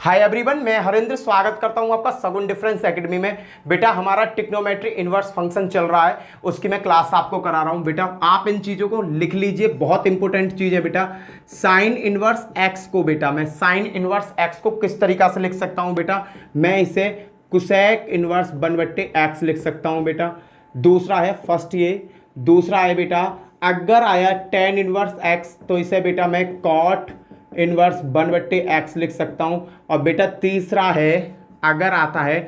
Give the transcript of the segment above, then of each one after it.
Hi everyone, मैं हरेंद्र स्वागत करता हूं आपका सगुन डिफरेंस एकेडमी में। बेटा हमारा ट्रिग्नोमेट्री इनवर्स फंक्शन चल रहा है, उसकी मैं क्लास आपको करा रहा हूं। बेटा आप इन चीज़ों को लिख लीजिए, बहुत इंपॉर्टेंट चीज़ है बेटा। साइन इनवर्स एक्स को बेटा मैं साइन इनवर्स एक्स को किस तरीका से लिख सकता हूं बेटा, मैं इसे कुसेक इनवर्स 1/x लिख सकता हूं बेटा। दूसरा है फर्स्ट ये, दूसरा है बेटा अगर आया टेन इनवर्स एक्स तो इसे बेटा मैं कॉट इनवर्स 1/x लिख सकता हूं। और बेटा तीसरा है अगर आता है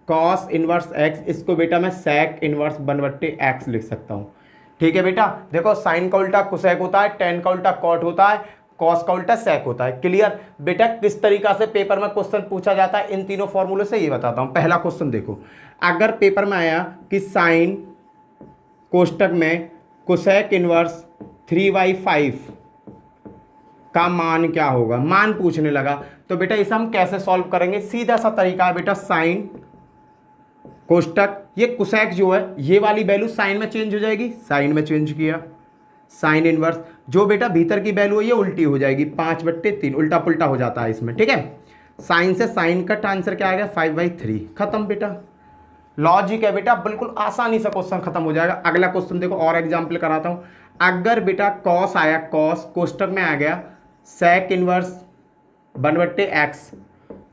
कॉस इनवर्स एक्स, इसको बेटा मैं सेक इनवर्स 1/x लिख सकता हूं। ठीक है बेटा, देखो साइन का उल्टा कुसेक होता है, टेन का उल्टा कॉट होता है, कॉस का उल्टा सेक होता है। क्लियर बेटा, किस तरीका से पेपर में क्वेश्चन पूछा जाता है इन तीनों फॉर्मूले से ये बताता हूं। पहला क्वेश्चन देखो, अगर पेपर में आया कि साइन कोष्टक में कोसेक इनवर्स 3/5 का मान क्या होगा, मान पूछने लगा, तो बेटा इसे हम कैसे सॉल्व करेंगे। सीधा सा तरीका है बेटा, साइन कोष्टक ये कोसेक जो है ये वाली वैल्यू साइन में चेंज हो जाएगी, साइन में चेंज किया, साइन इनवर्स जो बेटा भीतर की वैल्यू है ये उल्टी हो जाएगी, 5/3 उल्टा पुल्टा हो जाता है इसमें। ठीक है, साइन से साइन कट, आंसर क्या आ गया 5/3, खत्म बेटा। लॉजिक है बेटा, बिल्कुल आसानी से क्वेश्चन खत्म हो जाएगा। अगला क्वेश्चन देखो, और एग्जाम्पल कराता हूं। अगर बेटा कॉस आया, कॉस कोष्टक में आ गया सेक इनवर्स 1/x,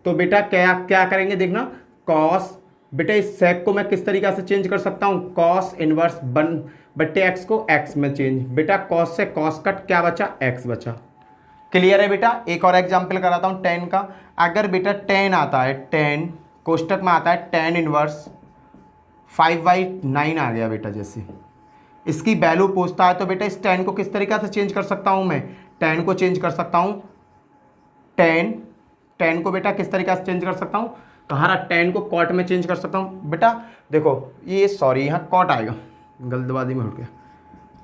तो बेटा क्या क्या करेंगे देखना, कॉस बेटा इस सेक को मैं किस तरीका से चेंज कर सकता हूं, कॉस इनवर्स 1/x को x में चेंज, बेटा कॉस से कॉस कट, क्या बचा x बचा। क्लियर है बेटा। एक और एग्जांपल कराता हूं टेन का। अगर बेटा टेन आता है, टेन कोष्टक में आता है टेन इनवर्स 5/9 आ गया बेटा, जैसे इसकी वैल्यू पूछता है तो बेटा इस टेन को किस तरीका से चेंज कर सकता हूं मैं, टेन को चेंज कर सकता हूं, टेन को बेटा किस तरीके से चेंज कर सकता हूं, कहाँ रहा, टेन को कॉट में चेंज कर सकता हूं। बेटा देखो ये सॉरी यहाँ कॉट आएगा, गलतबाजी में उठ गया,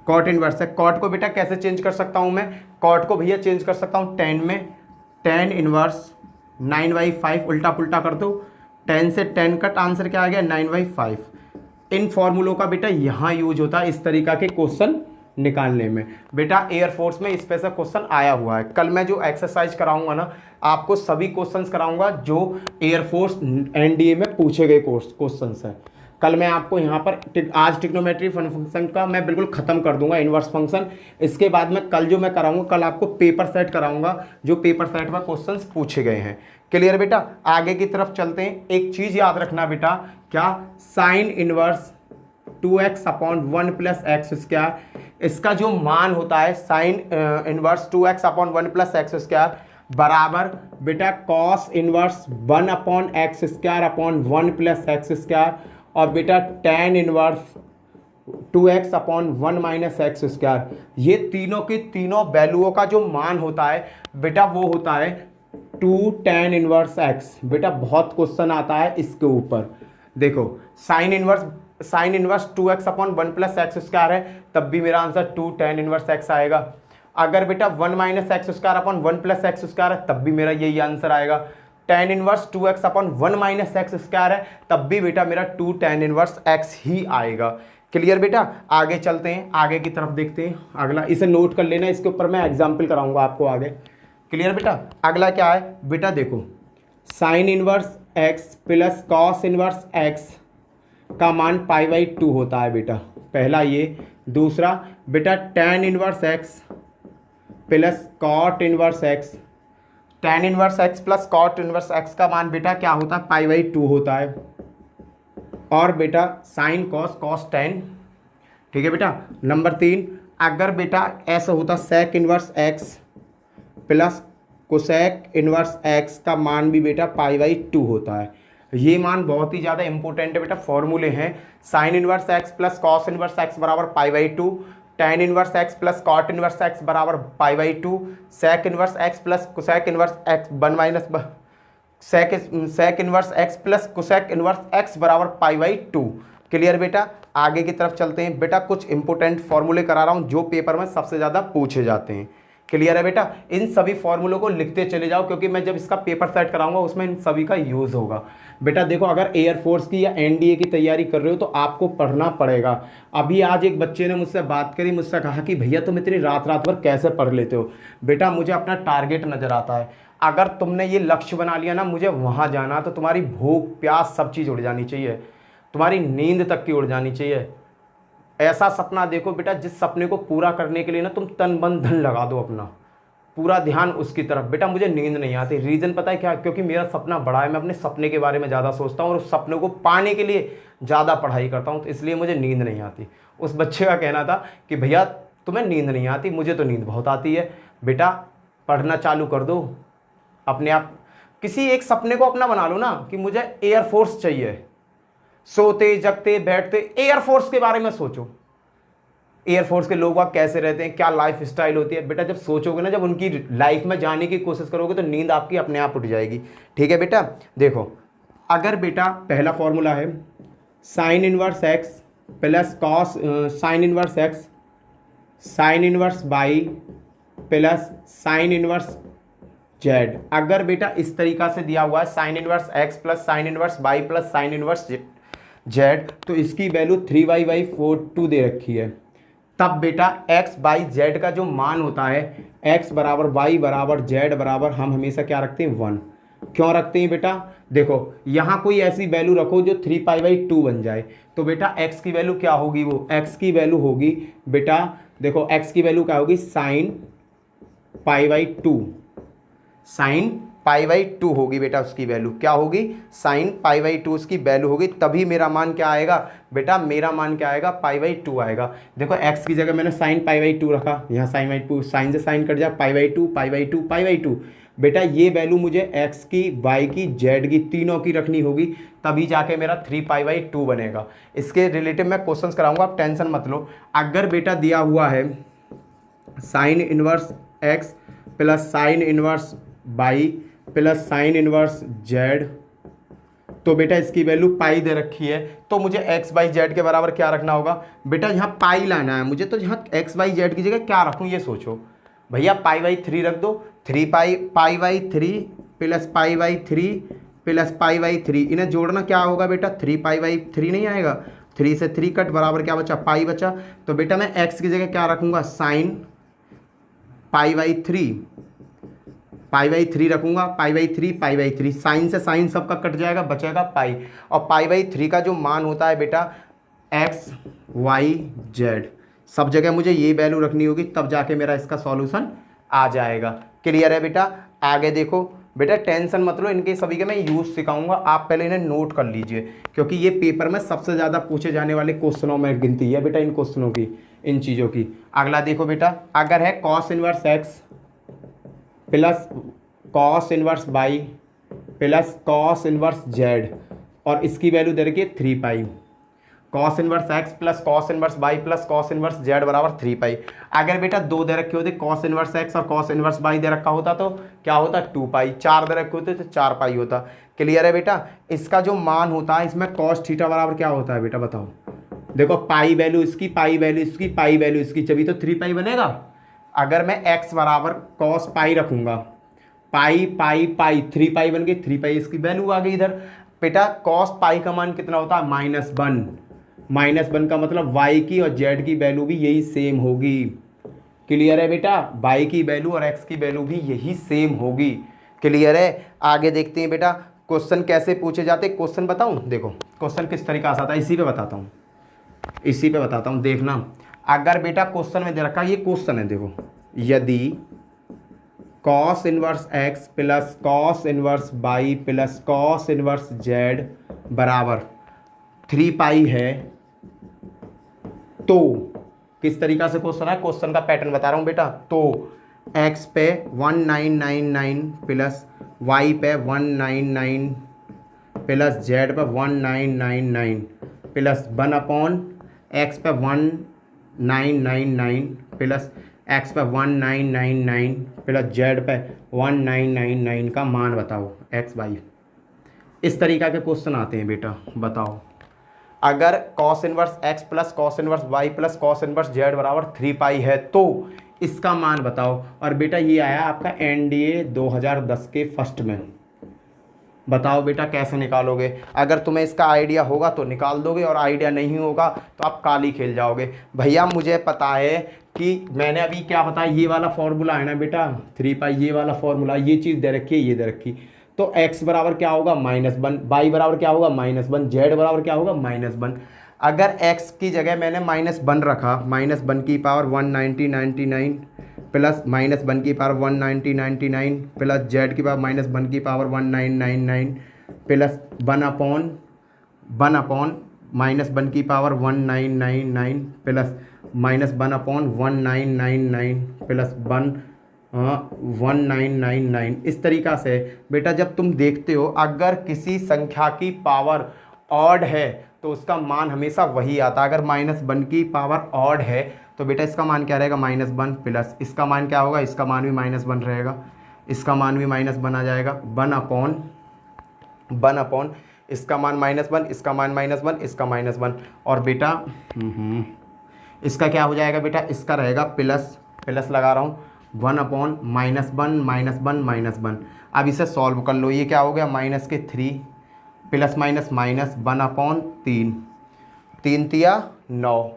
कॉट इनवर्स है, कॉट को बेटा कैसे चेंज कर सकता हूं मैं, कॉट को भैया चेंज कर सकता हूं टेन में, टेन इनवर्स 9/5 उल्टा पुल्टा कर दो, टेन से टेन कट, आंसर क्या आ गया 9/5। इन फॉर्मूलों का बेटा यहाँ यूज होता है इस तरीका के क्वेश्चन निकालने में। बेटा एयरफोर्स में इस पे से क्वेश्चन आया हुआ है। कल मैं जो एक्सरसाइज कराऊंगा ना, आपको सभी क्वेश्चंस कराऊंगा जो एयरफोर्स एनडीए में पूछे गए क्वेश्चंस हैं। कल मैं आपको यहाँ पर आज ट्रिग्नोमेट्री फंक्शन का मैं बिल्कुल ख़त्म कर दूंगा, इनवर्स फंक्शन। इसके बाद में कल जो मैं कराऊंगा, कल आपको पेपर सेट कराऊंगा जो पेपर सेट में क्वेश्चंस पूछे गए हैं। क्लियर बेटा, आगे की तरफ चलते हैं। एक चीज़ याद रखना बेटा, क्या, साइन इनवर्स 2x/1 + x², इसका जो मान होता है साइन इनवर्स 2x/1 + x² बराबर बेटा कॉस इनवर्स 1/x²/1 + x², और बेटा टेन इनवर्स 2x/1 - x²। ये तीनों की तीनों वैल्यूओं का जो मान होता है बेटा वो होता है 2 tan इनवर्स x। बेटा बहुत क्वेश्चन आता है इसके ऊपर। देखो साइन इनवर्स 2x/1 + x² है, तब भी मेरा आंसर 2 tan इनवर्स x आएगा। अगर बेटा 1 - x²/1 + x² है, तब भी मेरा यही आंसर आएगा। tan इनवर्स 2x/1 - x² है, तब भी बेटा मेरा 2 tan इनवर्स x ही आएगा। क्लियर बेटा, आगे चलते हैं, आगे की तरफ देखते हैं। अगला इसे नोट कर लेना, इसके ऊपर मैं एग्जाम्पल कराऊंगा आपको आगे। क्लियर बेटा, अगला क्या है बेटा, देखो sign inverse x plus cos inverse x का मान π/2 होता है बेटा, पहला ये। दूसरा बेटा tan inverse x plus cot inverse x, tan inverse x plus cot inverse x का मान बेटा क्या होता है π/2 होता है। और बेटा साइन कॉस tan। ठीक है बेटा। नंबर 3, अगर बेटा ऐसा होता sec inverse x plus cosec inverse x का मान भी बेटा π/2 होता है। ये मान बहुत ही ज़्यादा इंपॉर्टेंट है बेटा, फॉर्मूले हैं। Sine inverse x plus cos inverse x बराबर π/2, tan inverse x plus cot inverse x बराबर π/2, sec inverse x plus cosec inverse x 1 - sec inverse x plus cosec inverse x बराबर π/2। क्लियर बेटा, आगे की तरफ चलते हैं। बेटा कुछ इंपॉर्टेंट फॉर्मूले करा रहा हूँ जो पेपर में सबसे ज़्यादा पूछे जाते हैं। क्लियर है बेटा, इन सभी फॉर्मूलों को लिखते चले जाओ, क्योंकि मैं जब इसका पेपर सेट कराऊंगा उसमें इन सभी का यूज़ होगा। बेटा देखो, अगर एयरफोर्स की या एनडीए की तैयारी कर रहे हो तो आपको पढ़ना पड़ेगा। अभी आज एक बच्चे ने मुझसे बात करी, मुझसे कहा कि भैया तुम इतनी रात रात भर कैसे पढ़ लेते हो। बेटा मुझे अपना टारगेट नज़र आता है। अगर तुमने ये लक्ष्य बना लिया ना मुझे वहाँ जाना, तो तुम्हारी भूख प्यास सब चीज़ उड़ जानी चाहिए, तुम्हारी नींद तक की उड़ जानी चाहिए। ऐसा सपना देखो बेटा जिस सपने को पूरा करने के लिए ना तुम तन मन धन लगा दो, अपना पूरा ध्यान उसकी तरफ। बेटा मुझे नींद नहीं आती, रीज़न पता है क्या? क्योंकि मेरा सपना बड़ा है, मैं अपने सपने के बारे में ज़्यादा सोचता हूँ और उस सपने को पाने के लिए ज़्यादा पढ़ाई करता हूँ, तो इसलिए मुझे नींद नहीं आती। उस बच्चे का कहना था कि भैया तुम्हें नींद नहीं आती, मुझे तो नींद बहुत आती है। बेटा पढ़ना चालू कर दो अपने आप, किसी एक सपने को अपना बना लो ना कि मुझे एयरफोर्स चाहिए। सोते जगते बैठते एयरफोर्स के बारे में सोचो, एयरफोर्स के लोग कैसे रहते हैं, क्या लाइफ स्टाइल होती है। बेटा जब सोचोगे ना, जब उनकी लाइफ में जाने की कोशिश करोगे तो नींद आपकी अपने आप उठ जाएगी। ठीक है बेटा, देखो अगर बेटा पहला फॉर्मूला है sine inverse x plus cos sine inverse x sine inverse y plus sine inverse z. अगर बेटा इस तरीका से दिया हुआ है sine inverse x plus sine inverse y plus sine inverse z, तो इसकी वैल्यू 3y/4 दे रखी है। तब बेटा x बाई जेड का जो मान होता है x बराबर y बराबर z बराबर हम हमेशा क्या रखते हैं 1। क्यों रखते हैं बेटा? देखो यहाँ कोई ऐसी वैल्यू रखो जो 3π/2 बन जाए, तो बेटा x की वैल्यू क्या होगी? वो x की वैल्यू होगी बेटा, देखो x की वैल्यू क्या होगी? साइन π/2, साइन π/2 होगी बेटा, उसकी वैल्यू क्या होगी? साइन π/2 उसकी वैल्यू होगी। तभी मेरा मान क्या आएगा बेटा? मेरा मान क्या आएगा? π/2 आएगा। देखो x की जगह मैंने साइन π/2 रखा, यहाँ साइन साइन से साइन कट जाए, π/2 π/2 π/2। बेटा ये वैल्यू मुझे x की y की z की तीनों की रखनी होगी, तभी जाके मेरा 3π/2 बनेगा। इसके रिलेटिव मैं क्वेश्चन कराऊंगा, आप टेंशन मत लो। अगर बेटा दिया हुआ है sine inverse x plus sine inverse y plus sine inverse z, तो बेटा इसकी वैल्यू पाई दे रखी है, तो मुझे एक्स बाई जेड के बराबर क्या रखना होगा बेटा? यहाँ पाई लाना है मुझे, तो यहाँ एक्स बाई जेड की जगह क्या रखूँ ये सोचो भैया। π/3 रख दो, 3π/3 प्लस π/3 प्लस π/3, इन्हें जोड़ना क्या होगा बेटा? 3π/3 नहीं आएगा, 3 से 3 कट बराबर क्या बचा? पाई बचा। तो बेटा मैं एक्स की जगह क्या रखूँगा? साइन π/3 रखूंगा, π/3 साइन से साइन सबका कट जाएगा, बचेगा पाई। और π/3 का जो मान होता है बेटा x y z, सब जगह मुझे ये वैल्यू रखनी होगी, तब जाके मेरा इसका सॉल्यूशन आ जाएगा। क्लियर है बेटा? आगे देखो बेटा, टेंशन मत लो, इनके सभी के मैं यूज़ सिखाऊंगा, आप पहले इन्हें नोट कर लीजिए, क्योंकि ये पेपर में सबसे ज़्यादा पूछे जाने वाले क्वेश्चनों में गिनती है बेटा, इन क्वेश्चनों की, इन चीज़ों की। अगला देखो बेटा, अगर है cos inverse x plus cos inverse y plus cos inverse z, और इसकी वैल्यू दे रखी है 3π। Cos inverse x plus cos inverse y plus cos inverse z बराबर 3π। अगर बेटा 2 दे रखे होते, कॉस इनवर्स एक्स और कॉस इनवर्स वाई दे रखा होता तो क्या होता? 2π। 4 दे रखे होते तो 4π होता। क्लियर है बेटा? इसका जो मान होता है इसमें कॉस थीटा बराबर क्या होता है बेटा बताओ? देखो पाई वैल्यू इसकी, पाई वैल्यू इसकी, पाई वैल्यू इसकी, जब तो 3π बनेगा। अगर मैं x बराबर कॉस पाई रखूँगा, पाई पाई पाई 3π बन गई, 3π इसकी वैल्यू आ गई इधर। बेटा कॉस पाई का मान कितना होता है? -1। -1 का मतलब y की और z की वैल्यू भी यही सेम होगी। क्लियर है बेटा? y की वैल्यू और x की वैल्यू भी यही सेम होगी। क्लियर है? आगे देखते हैं बेटा क्वेश्चन कैसे पूछे जाते। क्वेश्चन बताऊँ? देखो क्वेश्चन किस तरीका से आता है, इसी पे बताता हूँ, इसी पे बताता हूँ, देखना। अगर बेटा क्वेश्चन में दे रखा, ये क्वेश्चन है, देखो, यदि cos inverse x plus cos inverse y plus cos inverse z बराबर 3π है, तो किस तरीका से क्वेश्चन है, क्वेश्चन का पैटर्न बता रहा हूँ बेटा। तो x पे 1999 प्लस y पे 199 प्लस z पे 1999 प्लस 1/x पे 1999 प्लस x पे 1999 प्लस z पे 1999 का मान बताओ x y। इस तरीका के क्वेश्चन आते हैं बेटा। बताओ अगर cos inverse x plus cos inverse y plus cos inverse z बराबर 3π है तो इसका मान बताओ। और बेटा ये आया आपका NDA 2010 के फर्स्ट में। बताओ बेटा कैसे निकालोगे। अगर तुम्हें इसका आइडिया होगा तो निकाल दोगे और आइडिया नहीं होगा तो आप काली खेल जाओगे। भैया मुझे पता है कि मैंने अभी क्या बताया, ये वाला फॉर्मूला है ना बेटा 3 पाई, ये वाला फॉर्मूला, ये चीज़ दे रखी है, ये दे रखी, तो x बराबर क्या होगा -1, y बराबर क्या होगा -1, z बराबर क्या होगा -1। अगर x की जगह मैंने -1 रखा, -1 की पावर 19099 प्लस -1 की पावर 19099 प्लस z की पावर -1 की पावर 1999 प्लस 1/1 -1 की पावर 1999 प्लस -1/1999 प्लस 1999। इस तरीक़ा से बेटा जब तुम देखते हो अगर किसी संख्या की पावर ऑड है तो उसका मान हमेशा वही आता है। अगर -1 की पावर ऑड है तो बेटा इसका मान क्या रहेगा -1 प्लस इसका मान क्या होगा, इसका मान भी -1 रहेगा, इसका मान भी -1 आ जाएगा, 1/1 इसका मान -1, इसका मान -1, इसका -1 और बेटा इसका क्या हो जाएगा बेटा, इसका रहेगा प्लस लगा रहा हूँ 1/-1 अब इसे सॉल्व कर लो। ये क्या हो गया -3 प्लस माइनस 1/3, 3 तिया 9,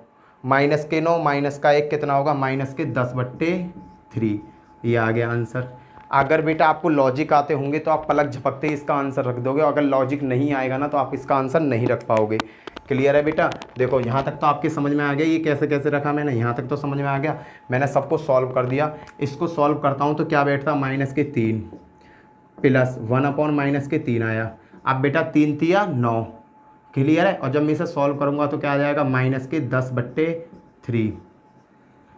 -9 -1 कितना होगा -10/3। ये आ गया आंसर। अगर बेटा आपको लॉजिक आते होंगे तो आप पलक झपकते ही इसका आंसर रख दोगे, अगर लॉजिक नहीं आएगा ना तो आप इसका आंसर नहीं रख पाओगे। क्लियर है बेटा? देखो यहाँ तक तो आपके समझ में आ गया ये कैसे कैसे रखा मैंने, यहाँ तक तो समझ में आ गया। मैंने सबको सॉल्व कर दिया। इसको सॉल्व करता हूँ तो क्या बैठता -3 प्लस 1/-3 आया। अब बेटा 3 तिया 9। क्लियर है? और जब मैं इसे सॉल्व करूँगा तो क्या आ जाएगा -10/3।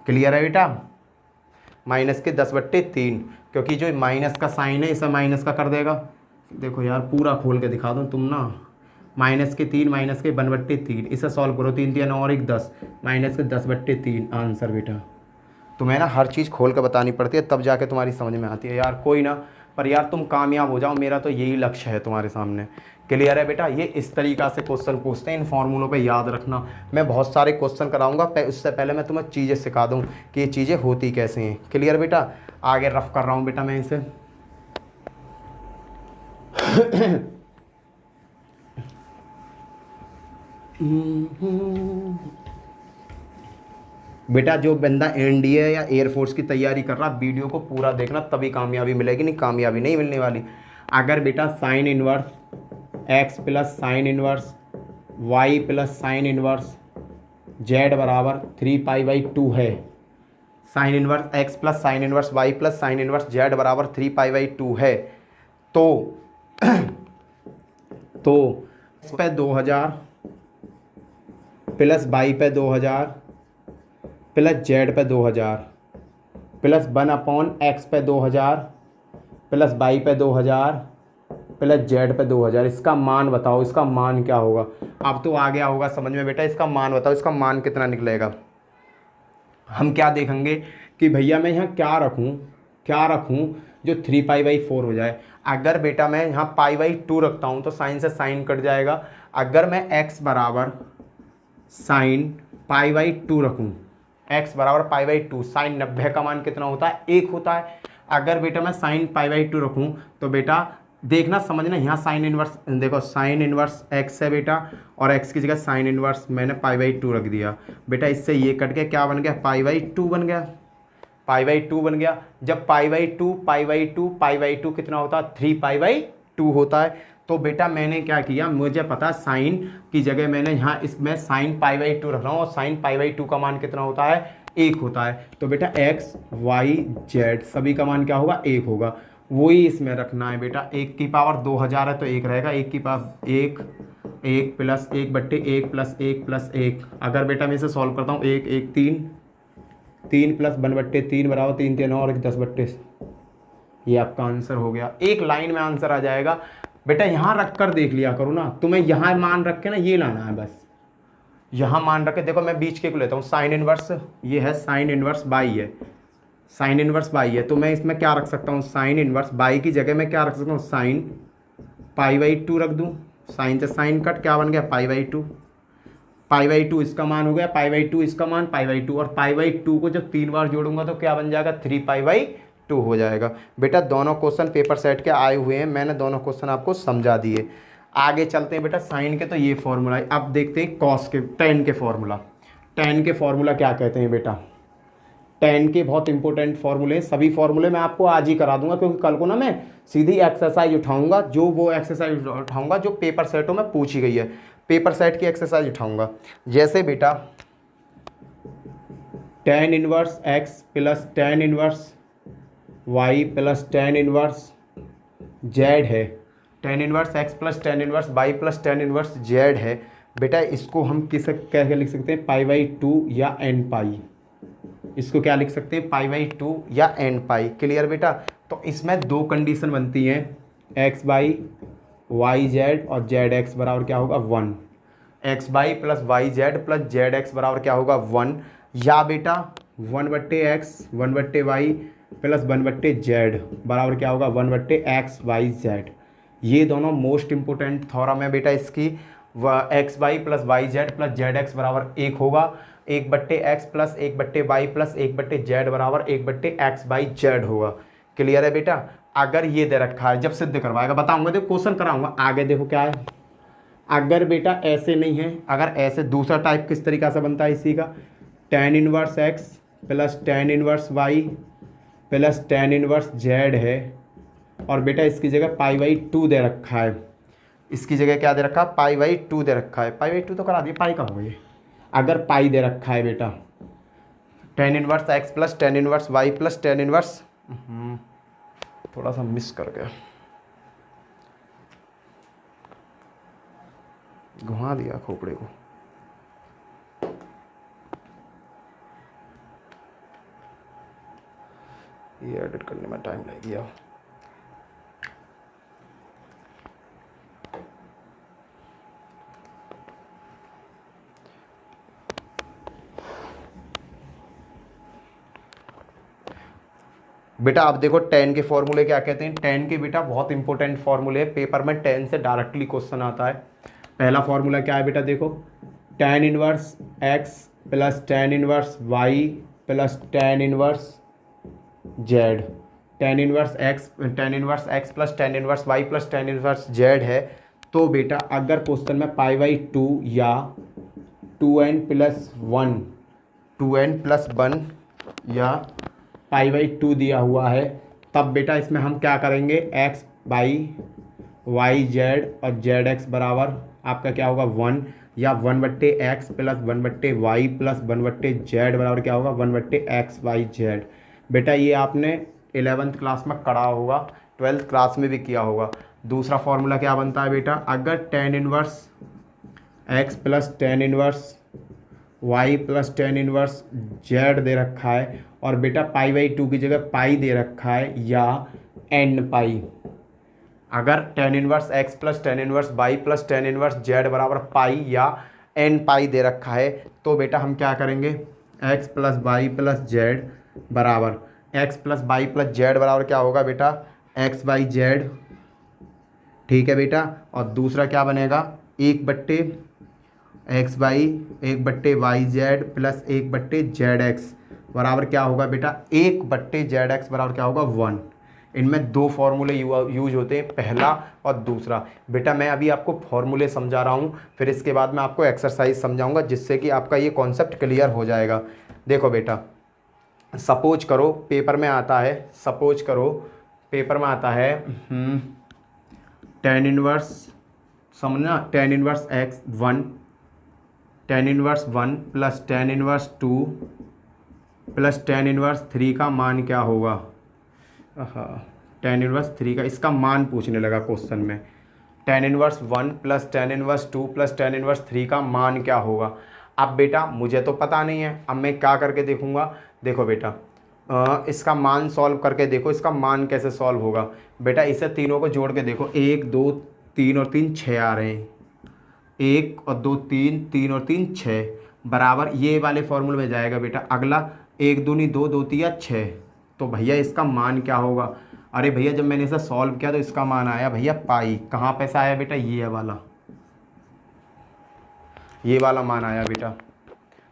क्लियर है बेटा? -10/3 क्योंकि जो माइनस का साइन है इसे माइनस का कर देगा। देखो यार पूरा खोल के दिखा दूँ तुम ना, -3 -1/3 इसे सॉल्व करो, 3 तिया 9 और 1 10 -10/3 आंसर बेटा। तुम्हें ना हर चीज़ खोल के बतानी पड़ती है तब जाके तुम्हारी समझ में आती है यार। कोई ना, पर यार तुम कामयाब हो जाओ, मेरा तो यही लक्ष्य है तुम्हारे सामने। क्लियर है बेटा? ये इस तरीक़ा से क्वेश्चन पूछते हैं, इन फॉर्मूलों पे याद रखना। मैं बहुत सारे क्वेश्चन कराऊंगा, उससे पहले मैं तुम्हें चीज़ें सिखा दूँ कि ये चीज़ें होती कैसे हैं। क्लियर बेटा? आगे रफ कर रहा हूँ बेटा मैं इसे। बेटा जो बंदा एनडीए या एयरफोर्स की तैयारी कर रहा, वीडियो को पूरा देखना तभी कामयाबी मिलेगी, नहीं कामयाबी नहीं मिलने वाली। अगर बेटा sine inverse x plus sine inverse y plus sine inverse z बराबर 3π/2 है, sine inverse x plus sine inverse y plus sine inverse z बराबर 3π/2 है, तो x पे 2000 प्लस y पे 2000 प्लस z पे 2000 प्लस 1/x पे 2000 प्लस y पे 2000 प्लस z पे 2000, इसका मान बताओ, इसका मान क्या होगा? अब तो आ गया होगा समझ में बेटा, इसका मान बताओ, इसका मान कितना निकलेगा। हम क्या देखेंगे कि भैया मैं यहाँ क्या रखूँ जो 3π/4 हो जाए। अगर बेटा मैं यहाँ π/2 रखता हूँ तो साइन से साइन कट जाएगा। अगर मैं x बराबर साइन π/2 रखूँ, x बराबर π/2, साइन 90 का मान कितना होता है? 1 होता है। अगर बेटा मैं साइन π/2 रखूँ तो बेटा देखना समझना, यहाँ साइन इनवर्स देखो, साइन इनवर्स x है बेटा और x की जगह साइन इनवर्स मैंने π/2 रख दिया। बेटा इससे ये कट के क्या बन गया? π/2 बन गया, π/2 बन गया। जब π/2 कितना होता है? 3π/2 होता है। तो बेटा मैंने क्या किया, मुझे पता साइन की जगह मैंने यहाँ इसमें साइन π/2 रख रहा हूँ और साइन π/2 का मान कितना होता है? 1 होता है। तो बेटा x y z सभी का मान क्या होगा? 1 होगा। वही इसमें रखना है बेटा। 1 की पावर 2000 है तो 1 रहेगा, 1 की पावर 1 प्लस 1/1 प्लस 1 प्लस 1। अगर बेटा मैं इसे सॉल्व करता हूँ, 1 1 3 प्लस 1/3 बराबर 3 3 9 और 10/, ये आपका आंसर हो गया। एक लाइन में आंसर आ जाएगा। बेटा यहाँ रख कर देख लिया करो ना, तुम्हें यहाँ मान रख के ना ये लाना है, बस यहाँ मान रख के। देखो मैं बीच के को लेता हूँ, साइन इनवर्स ये है, साइन इनवर्स बाई है, साइन इनवर्स बाई है, तो मैं इसमें क्या रख सकता हूँ? साइन इनवर्स बाई की जगह मैं क्या रख सकता हूँ? साइन π/2 रख दूँ। साइन से साइन कट, क्या बन गया? π/2 इसका मान हो गया, π/2 इसका मान, π/2 और π/2 को जब 3 बार जोड़ूंगा तो क्या बन जाएगा? 3π/2 हो जाएगा। बेटा दोनों क्वेश्चन पेपर सेट के आए हुए हैं, मैंने दोनों क्वेश्चन आपको समझा दिए। आगे चलते हैं बेटा साइन के, तो ये फॉर्मूला है। अब देखते हैं कॉस के, टेन के फॉर्मूला। टेन के फॉर्मूला क्या कहते हैं बेटा? टेन के बहुत इंपॉर्टेंट फॉर्मूले हैं, सभी फॉर्मूले मैं आपको आज ही करा दूंगा, क्योंकि कल को ना मैं सीधी एक्सरसाइज उठाऊंगा, जो वो एक्सरसाइज उठाऊंगा जो पेपर सेटों में पूछी गई है, पेपर सेट की एक्सरसाइज उठाऊंगा। जैसे बेटा tan inverse x plus tan inverse y plus tan inverse z है, tan inverse x plus tan inverse y plus tan inverse z है बेटा, इसको हम कैसे लिख सकते हैं, π/2 या n पाई, इसको क्या लिख सकते हैं, π/2 या n पाई। क्लियर बेटा। तो इसमें दो कंडीशन बनती हैं, x/yz और zx बराबर क्या होगा 1, x/y plus yz plus zx बराबर क्या होगा 1, या बेटा 1/x 1/y प्लस 1/z बराबर क्या होगा 1/x y z। ये दोनों मोस्ट इंपोर्टेंट थ्योरम है बेटा इसकी। xy plus yz plus zx बराबर 1 होगा, 1/x plus 1/y plus 1/z बराबर 1/x/z होगा। क्लियर है बेटा। अगर ये दे रखा है, जब सिद्ध करवाएगा बताऊंगा, देखो क्वेश्चन कराऊंगा आगे, देखो क्या है। अगर बेटा ऐसे नहीं है, अगर ऐसे दूसरा टाइप किस तरीका से बनता है इसी का, tan inverse x plus tan inverse y plus tan inverse z है, और बेटा इसकी जगह π/2 दे रखा है, इसकी जगह क्या दे रखा है, π/2 दे रखा है, π/2 तो करा दिए, पाई का होगा ये। अगर पाई दे रखा है बेटा tan inverse x plus tan inverse y plus tan inverse, थोड़ा सा मिस कर गया, घुमा दिया खोपड़े को। ये एडिट करने में टाइम लग गया। बेटा आप देखो tan के फॉर्मूले क्या कहते हैं, tan के बेटा बहुत इंपॉर्टेंट फॉर्मूले है, पेपर में tan से डायरेक्टली क्वेश्चन आता है। पहला फॉर्मूला क्या है बेटा, देखो tan inverse x plus tan inverse y plus tan inverse z, tan inverse x plus tan inverse y plus tan inverse z है। तो बेटा अगर क्वेश्चन में π/2 या 2n प्लस 1 या π/2 दिया हुआ है, तब बेटा इसमें हम क्या करेंगे, x/yz और zx बराबर आपका क्या होगा 1, या 1/x plus 1/y plus 1/z बराबर क्या होगा 1/xyz। बेटा ये आपने 11th क्लास में करा होगा, 12th क्लास में भी किया होगा। दूसरा फॉर्मूला क्या बनता है बेटा, अगर tan inverse x plus tan inverse y plus tan inverse z दे रखा है, और बेटा π/2 की जगह पाई दे रखा है, या n पाई। अगर tan inverse x plus tan inverse y plus tan inverse z बराबर पाई या n पाई दे रखा है, तो बेटा हम क्या करेंगे, x plus y plus z बराबर क्या होगा बेटा x/z, ठीक है बेटा। और दूसरा क्या बनेगा, 1/yz प्लस 1/zx बराबर क्या होगा बेटा 1/zx बराबर क्या होगा 1। इनमें दो फॉर्मूले यूज होते हैं, पहला और दूसरा। बेटा मैं अभी आपको फॉर्मूले समझा रहा हूँ, फिर इसके बाद मैं आपको एक्सरसाइज समझाऊंगा, जिससे कि आपका ये कॉन्सेप्ट क्लियर हो जाएगा। देखो बेटा, सपोज करो पेपर में आता है tan इनवर्स, समझना, tan inverse x 1, tan inverse 1 plus tan inverse 2 plus tan inverse 3 का मान क्या होगा। tan इनवर्स 3 का इसका मान पूछने लगा क्वेश्चन में, tan inverse 1 plus tan inverse 2 plus tan inverse 3 का मान क्या होगा। अब बेटा मुझे तो पता नहीं है, अब मैं क्या करके देखूंगा, देखो बेटा इसका मान सॉल्व करके देखो, इसका मान कैसे सॉल्व होगा। बेटा इसे तीनों को जोड़ के देखो, 1 2 3 और 3 6 आ रहे हैं, 1 और 2 3, 3 और 3 6 बराबर ये वाले फॉर्मूले में जाएगा बेटा। अगला 1 दूनी 2, 2 तिया 6, तो भैया इसका मान क्या होगा। अरे भैया जब मैंने इसे सॉल्व किया तो इसका मान आया भैया पाई। कहाँ पे से आया बेटा, ये वाला मान आया बेटा,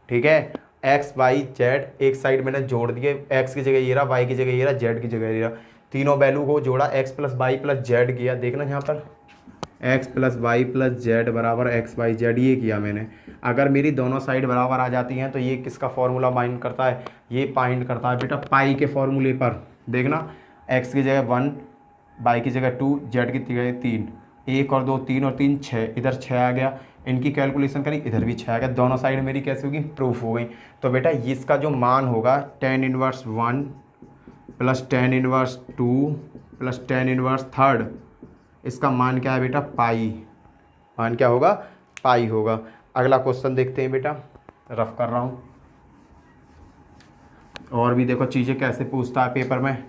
ठीक है। एक्स वाई जेड एक साइड मैंने जोड़ दिए, एक्स की जगह ये रहा, वाई की जगह ये रहा, जेड की जगह ये रहा, तीनों वैल्यू को जोड़ा, x plus y plus z किया। देखना यहाँ पर x plus y plus z बराबर एक्स वाई जेड, ये किया मैंने। अगर मेरी दोनों साइड बराबर आ जाती हैं तो ये किसका फॉर्मूला बाइंड करता है, ये बाइंड करता है बेटा पाई के फॉर्मूले पर। देखना, एक्स की जगह 1, वाई की जगह 2, जेड की जगह 3, 1 और 2 3 और 3 6, इधर 6 आ गया। इनकी कैलकुलेशन करी, इधर भी 6 आ गया, दोनों साइड मेरी कैसे होगी, प्रूफ हो गई। तो बेटा इसका जो मान होगा tan inverse 1 plus tan inverse 2 plus tan inverse 3, इसका मान क्या है बेटा, पाई। मान क्या होगा, पाई होगा। अगला क्वेश्चन देखते हैं बेटा, रफ कर रहा हूँ। और भी देखो चीज़ें कैसे पूछता है पेपर में।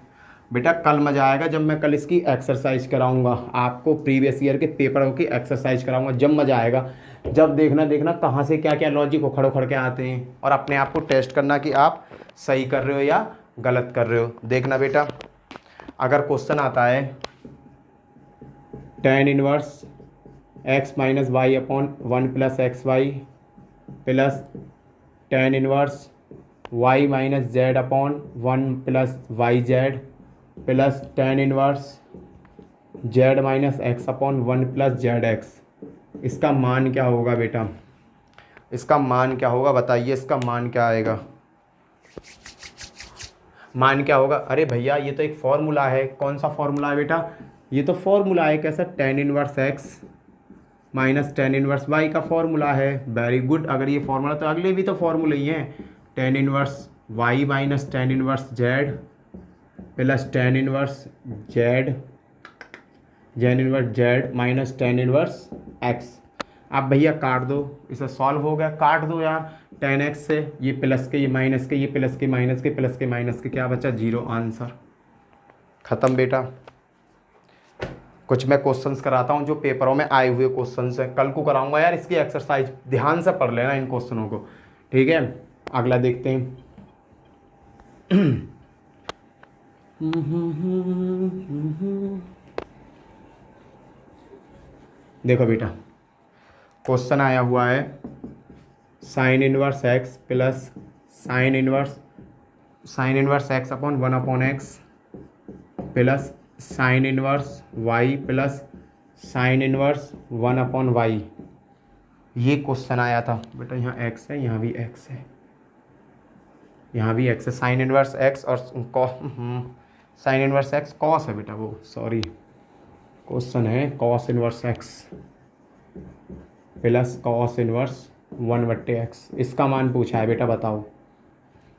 बेटा कल मज़ा आएगा जब मैं कल इसकी एक्सरसाइज कराऊंगा आपको, प्रीवियस ईयर के पेपरों की एक्सरसाइज कराऊंगा, जब मज़ा आएगा। जब देखना कहाँ से क्या क्या लॉजिक उखड़ उखड़ के आते हैं, और अपने आप को टेस्ट करना कि आप सही कर रहे हो या गलत कर रहे हो। देखना बेटा, अगर क्वेश्चन आता है tan inverse x minus y upon 1 plus x y plus tan inverse y minus z upon 1 plus y z plus tan inverse z minus x upon 1 plus z x, इसका मान क्या होगा बेटा, इसका मान क्या होगा बताइए, इसका मान क्या आएगा, मान क्या होगा। अरे भैया ये तो एक फॉर्मूला है, कौन सा फॉर्मूला है बेटा, ये तो फॉर्मूला है। कैसा, tan inverse x minus tan inverse y का फॉर्मूला है। वेरी गुड, अगर ये फॉर्मूला तो अगले भी तो फॉर्मूले ही हैं। tan inverse y minus tan inverse z plus tan inverse z inverse z minus tan inverse x. अब भैया काट दो, इसे सॉल्व हो गया, काट दो यार। tan x से ये प्लस के, ये माइनस के, ये प्लस के माइनस के, प्लस के माइनस के, क्या बचा, 0, आंसर ख़त्म बेटा। कुछ मैं क्वेश्चंस कराता हूँ जो पेपरों में आए हुए क्वेश्चंस हैं, कल को कराऊंगा यार इसकी एक्सरसाइज, ध्यान से पढ़ लेना इन क्वेश्चनों को, ठीक है। अगला देखते हैं। देखो बेटा क्वेश्चन आया हुआ है sine inverse x plus sine inverse x upon 1 upon x plus sine inverse y plus sine inverse 1 upon y. ये क्वेश्चन आया था बेटा, यहाँ एक्स है, यहाँ भी एक्स है, यहाँ भी एक्स है। साइन इनवर्स एक्स और साइन इनवर्स एक्स कॉस है बेटा, वो सॉरी क्वेश्चन है cos inverse x plus cos inverse 1/x, इसका मान पूछा है बेटा, बताओ।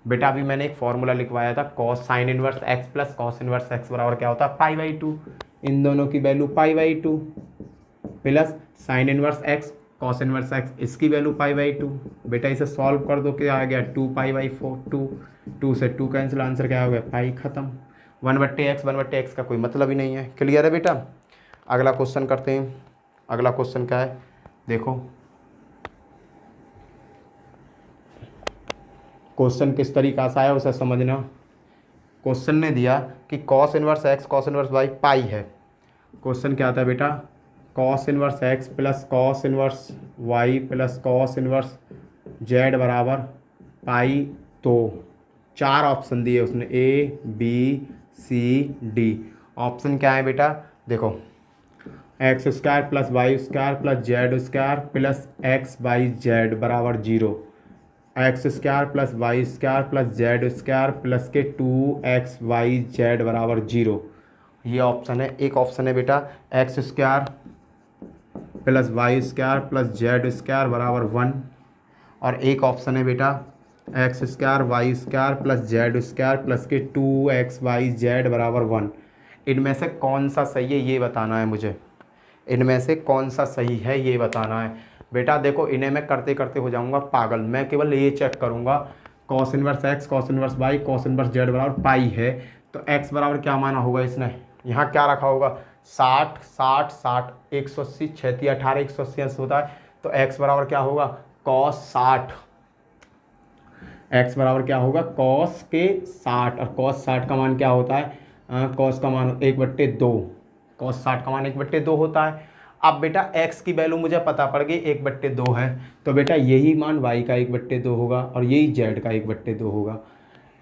बेटा अभी मैंने एक फॉर्मूला लिखवाया था, cos sine inverse x plus cos inverse x बराबर क्या होता है, पाई/2। इन दोनों की वैल्यू पाई/2 plus sine inverse x cos inverse x, इसकी वैल्यू पाई/2। बेटा इसे सॉल्व कर दो, क्या आ गया, 2 2 से 2 कैंसिल, आंसर क्या हो गया, पाई, खत्म। 1/x का कोई मतलब ही नहीं है। क्लियर है बेटा। अगला क्वेश्चन करते हैं। अगला क्वेश्चन क्या है, देखो क्वेश्चन किस तरीका से आया उसे समझना। क्वेश्चन ने दिया कि cos inverse x cos inverse y pi है। क्वेश्चन क्या आता है बेटा, cos inverse x plus cos inverse y plus cos inverse z बराबर पाई। तो 4 ऑप्शन दिए उसने, A B C D. Option क्या है बेटा, देखो x square plus y square plus z square plus x y z बराबर 0, x square plus y square plus z square plus के 2x वाई जेड बराबर 0। ये ऑप्शन है। एक ऑप्शन है बेटा x square plus y square plus z square बराबर 1, और एक ऑप्शन है बेटा x square y square plus z square plus के 2x वाई जेड बराबर 1। इनमें से कौन सा सही है ये बताना है मुझे, इनमें से कौन सा सही है ये बताना है बेटा। देखो इन्हें मैं करते करते हो जाऊंगा पागल, मैं केवल ये चेक करूंगा cos inverse x cos inverse y cos inverse z बराबर पाई है, तो एक्स बराबर क्या माना होगा इसने, यहाँ क्या रखा होगा, 60 60 60 180 36 18 180 होता है, तो एक्स बराबर क्या होगा, कॉस 60। एक्स बराबर क्या होगा, कॉस के 60, और कॉस 60 का मान क्या होता है, कॉस का मान 1/2, कॉस 60 का मान 1/2 होता है। अब बेटा x की वैल्यू मुझे पता पड़ गई 1/2 है, तो बेटा यही मान y का 1/2 होगा और यही z का 1/2 होगा।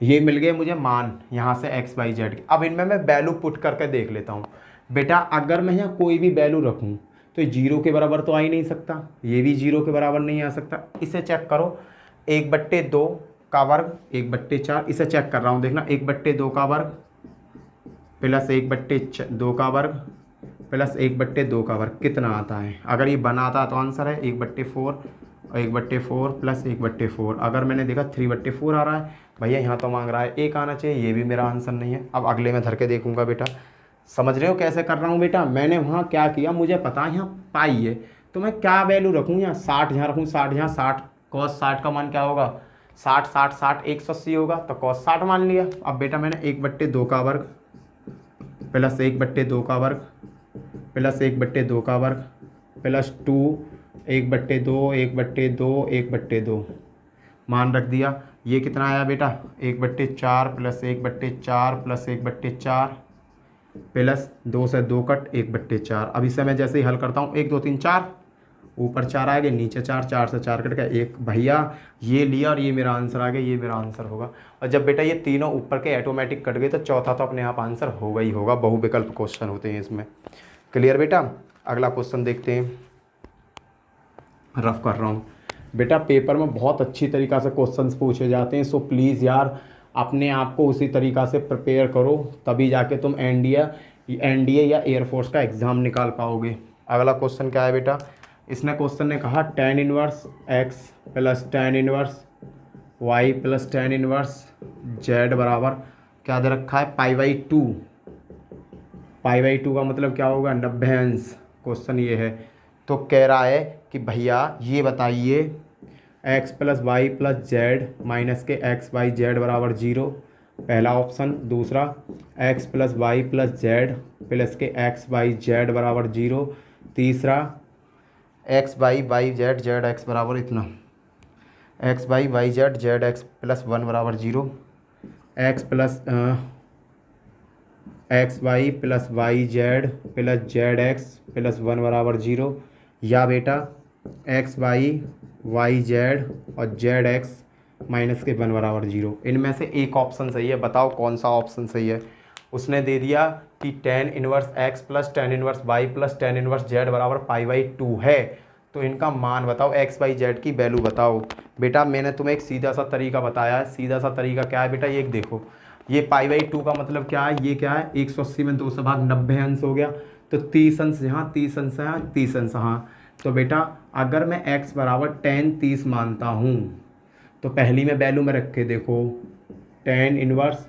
ये मिल गए मुझे मान यहाँ से x y z के। अब इनमें मैं वैल्यू पुट करके देख लेता हूँ बेटा। अगर मैं यहाँ कोई भी वैल्यू रखूँ तो जीरो के बराबर तो आ ही नहीं सकता, ये भी जीरो के बराबर नहीं आ सकता। इसे चेक करो, 1/2 का वर्ग 1/4, इसे चेक कर रहा हूँ देखना, 1/2 का वर्ग प्लस 1/2 का वर्ग प्लस 1/2 का वर्ग कितना आता है। अगर ये बनाता तो आंसर है 1/4 और 1/4 प्लस 1/4। अगर मैंने देखा 3/4 आ रहा है भैया, यहाँ तो मांग रहा है 1 आना चाहिए, ये भी मेरा आंसर नहीं है। अब अगले में धर के देखूंगा बेटा, समझ रहे हो कैसे कर रहा हूँ बेटा। मैंने वहाँ क्या किया, मुझे पता है यहाँ पाई है, तो मैं क्या वैल्यू रखूँ यहाँ, 60 यहाँ रखूँ, 60 यहाँ, 60 cos 60 का मान क्या होगा, 60 60 60 180 होगा, तो cos 60 मान लिया। अब बेटा मैंने 1/2 का वर्ग प्लस 1/2 का वर्ग प्लस 1/2 का वर्ग प्लस 2 1/2 1/2 1/2 मान रख दिया। ये कितना आया बेटा, 1/4 प्लस 1/4 प्लस 1/4 प्लस 2 से 2 कट 1/4। अब इसे मैं जैसे ही हल करता हूँ, 1 2 3 4, ऊपर 4 आ गए, नीचे 4, 4 से 4 कट गया 1, भैया ये लिया और ये मेरा आंसर आ गया, ये मेरा आंसर होगा। और जब बेटा ये तीनों ऊपर के ऑटोमेटिक कट गए तो चौथा तो अपने आप आंसर होगा ही होगा, बहुविकल्प क्वेश्चन होते हैं इसमें। क्लियर बेटा। अगला क्वेश्चन देखते हैं, रफ कर रहा हूँ बेटा, पेपर में बहुत अच्छी तरीक़ा से क्वेश्चंस पूछे जाते हैं, सो प्लीज़ यार अपने आप को उसी तरीक़ा से प्रिपेयर करो, तभी जाके तुम एनडीए या एयरफोर्स का एग्ज़ाम निकाल पाओगे। अगला क्वेश्चन क्या है बेटा, इसने क्वेश्चन ने कहा tan inverse x plus tan inverse y plus tan inverse z बराबर क्या दे रखा है, π/2। π/2 का मतलब क्या होगा, 90 अंश। क्वेश्चन ये है, तो कह रहा है कि भैया ये बताइए x plus y plus z minus के x बाई जेड बराबर 0, पहला ऑप्शन। दूसरा x plus y plus z plus के x बाई जेड बराबर 0। तीसरा x by y z z x बराबर इतना, x by y z z x plus 1 बराबर 0, x y plus y z plus z x plus 1 बराबर 0, या बेटा x y y z और जेड एक्स माइनस के 1 बराबर 0। इनमें से एक ऑप्शन सही है, बताओ कौन सा ऑप्शन सही है। उसने दे दिया कि tan inverse x plus tan inverse y plus tan inverse z बराबर π/2 है, तो इनका मान बताओ, x बाई जेड की वैल्यू बताओ। बेटा मैंने तुम्हें एक सीधा सा तरीका बताया है, सीधा सा तरीका क्या है बेटा, ये देखो, ये π/2 का मतलब क्या है, ये क्या है, 180 में 2 से भाग 90 अंश हो गया, तो 30 अंश यहाँ, 30 अंश यहाँ, 30 अंश यहाँ। तो बेटा अगर मैं x बराबर tan 30 मानता हूँ, तो पहली में वैल्यू में रख के देखो, tan इनवर्स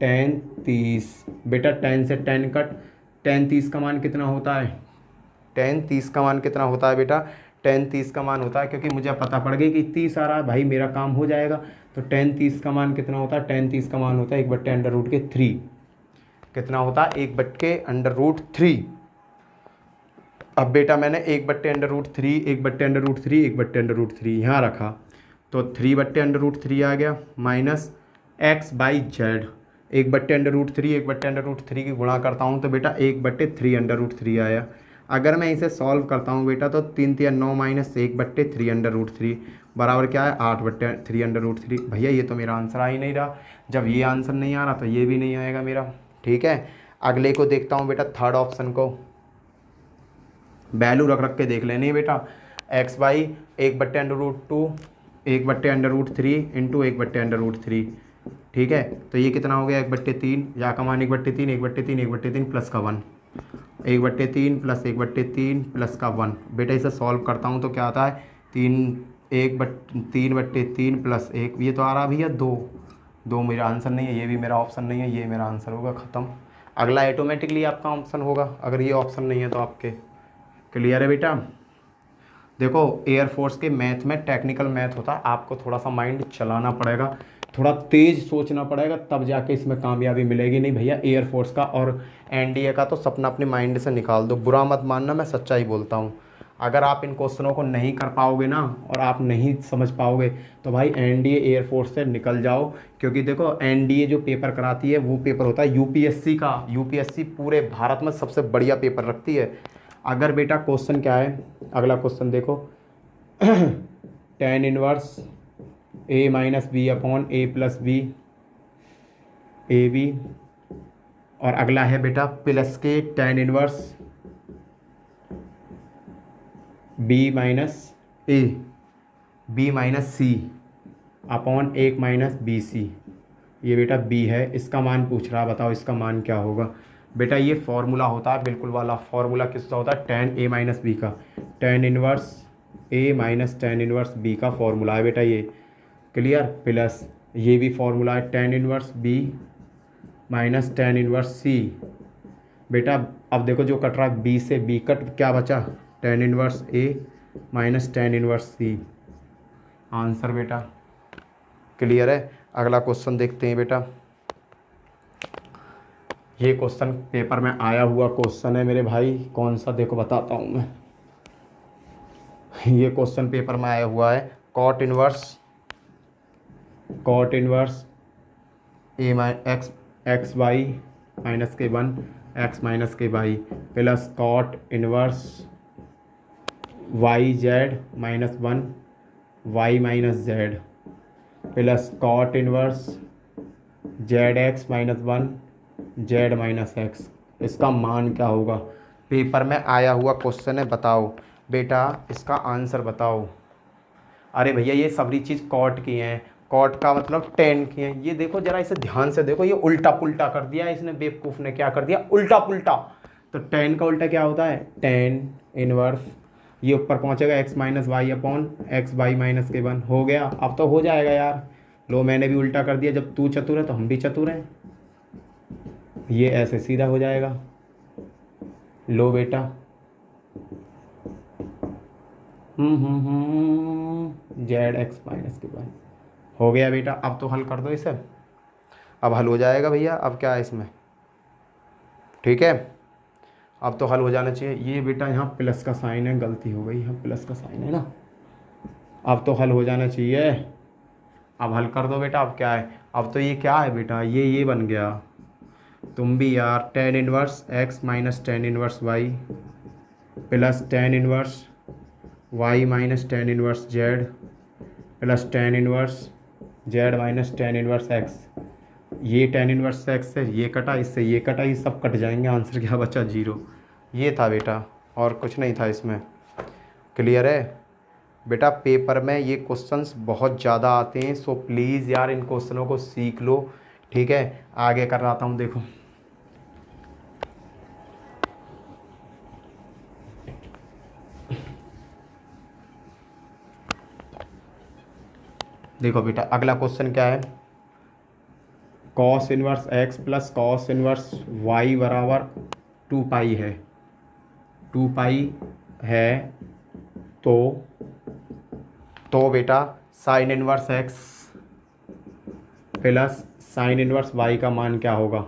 tan 30, बेटा tan से tan कट, tan 30 का मान कितना होता है, tan 30 का मान कितना होता है बेटा, tan 30 का मान होता है, क्योंकि मुझे पता पड़ गई कि 30 आ रहा है भाई, मेरा काम हो जाएगा। तो tan 30 का मान कितना होता है, tan 30 का मान होता है 1/√3। कितना होता है, 1/√3। अब बेटा मैंने 1/√3 1/√3 1/√3 यहाँ रखा, तो 3/√3 आ गया, माइनस x बाई जेड, 1/√3 1/√3 की गुणा करता हूँ तो बेटा 1/3√3 आया। अगर मैं इसे सॉल्व करता हूँ बेटा, तो 3 3 9 माइनस 1/3√3 बराबर क्या है, 8/3√3। भैया ये तो मेरा आंसर आ ही नहीं रहा, जब ये आंसर नहीं आ रहा तो ये भी नहीं आएगा मेरा। ठीक है, अगले को देखता हूँ बेटा, थर्ड ऑप्शन को वैल्यू रख रख के देख लेनी है बेटा, x बाई 1/√2 1/√3 इंटू 1/√3। ठीक है, तो ये कितना हो गया, 1/3, या का मान 1/3 1/3 1/3 प्लस का 1, 1/3 प्लस 1/3 प्लस का 1। बेटा इसे सॉल्व करता हूँ तो क्या आता है, 3/3 प्लस 1, ये तो आ रहा भैया 2 मेरा आंसर नहीं है, ये भी मेरा ऑप्शन नहीं है, ये मेरा आंसर होगा, ख़त्म। अगला ऑटोमेटिकली आपका ऑप्शन होगा, अगर ये ऑप्शन नहीं है तो आपके। क्लियर है बेटा। देखो एयरफोर्स के मैथ में टेक्निकल मैथ होता है, आपको थोड़ा सा माइंड चलाना पड़ेगा, थोड़ा तेज़ सोचना पड़ेगा, तब जाके इसमें कामयाबी मिलेगी। नहीं भैया एयरफोर्स का और एनडीए का तो सपना अपने माइंड से निकाल दो, बुरा मत मानना, मैं सच्चाई बोलता हूँ। अगर आप इन क्वेश्चनों को नहीं कर पाओगे ना, और आप नहीं समझ पाओगे, तो भाई एनडीए एयरफोर्स से निकल जाओ। क्योंकि देखो एनडीए जो पेपर कराती है वो पेपर होता है यूपीएससी का, यूपीएससी पूरे भारत में सबसे बढ़िया पेपर रखती है। अगर बेटा क्वेश्चन क्या है, अगला क्वेश्चन देखो, tan inverse a minus b upon a plus b a b, और अगला है बेटा प्लस के tan inverse b minus a b minus c upon 1 minus b c. ये बेटा बी है, इसका मान पूछ रहा है, बताओ इसका मान क्या होगा। बेटा ये फॉर्मूला होता है बिल्कुल वाला फॉर्मूला किसका होता है, tan ए माइनस बी का, tan इनवर्स ए माइनस tan इनवर्स बी का फॉर्मूला है बेटा ये। क्लियर, प्लस ये भी फॉर्मूला है tan inverse b minus tan inverse c. बेटा अब देखो जो कट रहा है बी से बी कट, क्या बचा, tan इनवर्स ए माइनस tan इनवर्स सी, आंसर बेटा। क्लियर है। अगला क्वेश्चन देखते हैं बेटा। ये क्वेश्चन पेपर में आया हुआ क्वेश्चन है मेरे भाई, कौन सा देखो बताता हूँ मैं। ये क्वेश्चन पेपर में आया हुआ है, cot inverse a x x y minus के 1 एक्स माइनस के y plus cot inverse y z minus 1 y minus z plus cot inverse z x minus 1 z minus x. इसका मान क्या होगा, पेपर में आया हुआ क्वेश्चन है, बताओ बेटा इसका आंसर बताओ। अरे भैया ये सारी चीज़ कॉट की हैं, कॉट का मतलब टेन की हैं। ये देखो जरा इसे ध्यान से देखो, ये उल्टा पुल्टा कर दिया इसने, बेवकूफ़ ने क्या कर दिया, उल्टा पुल्टा। तो टेन का उल्टा क्या होता है, टेन इनवर्स, ये ऊपर पहुंचेगा x minus y upon x y minus के 1 हो गया। अब तो हो जाएगा यार, लो मैंने भी उल्टा कर दिया, जब तू चतुर है तो हम भी चतुर हैं, ये ऐसे सीधा हो जाएगा। लो बेटा जेड एक्स माइनस के 1 हो गया बेटा। अब तो हल कर दो इसे, अब हल हो जाएगा भैया। अब क्या है इसमें, ठीक है, अब तो हल हो जाना चाहिए। ये बेटा यहाँ प्लस का साइन है, गलती हो गई, यहाँ प्लस का साइन है ना, अब तो हल हो जाना चाहिए। अब हल कर दो बेटा। अब क्या है, अब तो ये क्या है बेटा, ये बन गया। तुम भी यार tan inverse x minus tan inverse y plus tan inverse y minus tan inverse z plus tan inverse z minus tan inverse x। ये tan इनवर्स x से ये कटा, इससे ये कटा, ये सब कट जाएंगे, आंसर क्या बचा, 0। ये था बेटा, और कुछ नहीं था इसमें। क्लियर है बेटा। पेपर में ये क्वेश्चंस बहुत ज़्यादा आते हैं, सो प्लीज़ यार इन क्वेश्चनों को सीख लो, ठीक है। आगे कर रहा हूँ, देखो देखो बेटा अगला क्वेश्चन क्या है, cos inverse x plus cos inverse y बराबर 2 पाई है, 2 पाई है। तो बेटा sine inverse x plus sine inverse y का मान क्या होगा।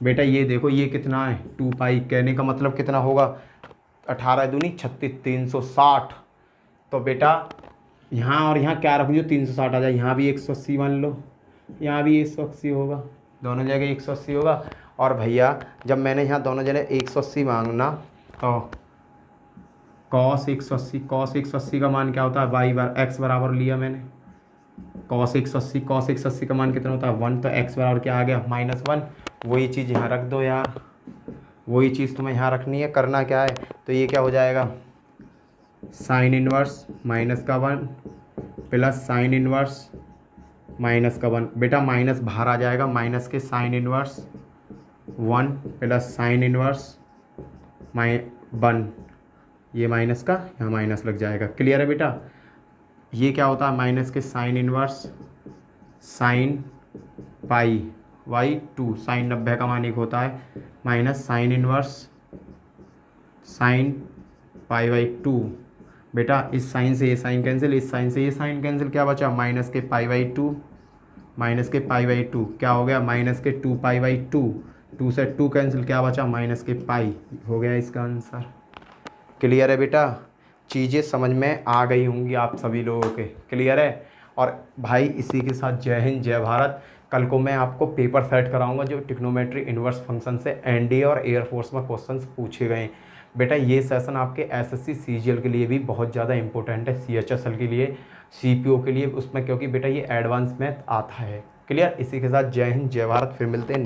बेटा ये देखो ये कितना है, 2 पाई, कहने का मतलब कितना होगा, 18 दूनी 36, 360। तो बेटा यहाँ और यहाँ क्या रख दो, 360 आ जाए, यहाँ भी 180 मान लो, यहाँ भी 180 होगा, दोनों जगह 180 होगा। और भैया जब मैंने यहाँ दोनों जगह 180 मांगना, तो कॉस 180 का मान क्या होता है, वाई बार एक्स बराबर लिया मैंने, कॉस 180 का मान कितना होता है 1, तो एक्स बराबर क्या आ गया -1। वही चीज़ यहाँ रख दो यार, वही चीज़ तुम्हें यहाँ रखनी है। करना क्या है, तो ये क्या हो जाएगा, साइन इनवर्स माइनस का 1 प्लस साइन इनवर्स माइनस का 1। बेटा माइनस बाहर आ जाएगा, माइनस के sine inverse 1 plus sine inverse 1, ये माइनस का यहाँ माइनस लग जाएगा। क्लियर है बेटा। ये क्या होता है, माइनस के sine inverse sine pi by 2, sine 90 का मान 1 होता है, minus sine inverse sine pi by 2। बेटा इस साइन से ये साइन कैंसिल, इस साइन से ये साइन कैंसिल, क्या बचा, माइनस के पाई बाई 2, माइनस के पाई बाई 2 क्या हो गया, माइनस के 2 पाई बाई 2, 2 से 2 कैंसिल, क्या बचा, माइनस के पाई, हो गया इसका आंसर। क्लियर है बेटा, चीज़ें समझ में आ गई होंगी आप सभी लोगों के। क्लियर है। और भाई इसी के साथ जय हिंद जय भारत। कल को मैं आपको पेपर सेट कराऊंगा जो ट्रिग्नोमेट्री इन्वर्स फंक्शन से एनडीए और एयरफोर्स में क्वेश्चंस पूछे गए। बेटा ये सेशन आपके एसएससी सीजीएल के लिए भी बहुत ज़्यादा इंपॉर्टेंट है, सीएचएसएल के लिए, सीपीओ के लिए, उसमें क्योंकि बेटा ये एडवांस मैथ आता है। क्लियर। इसी के साथ जय हिंद जय भारत, फिर मिलते हैं।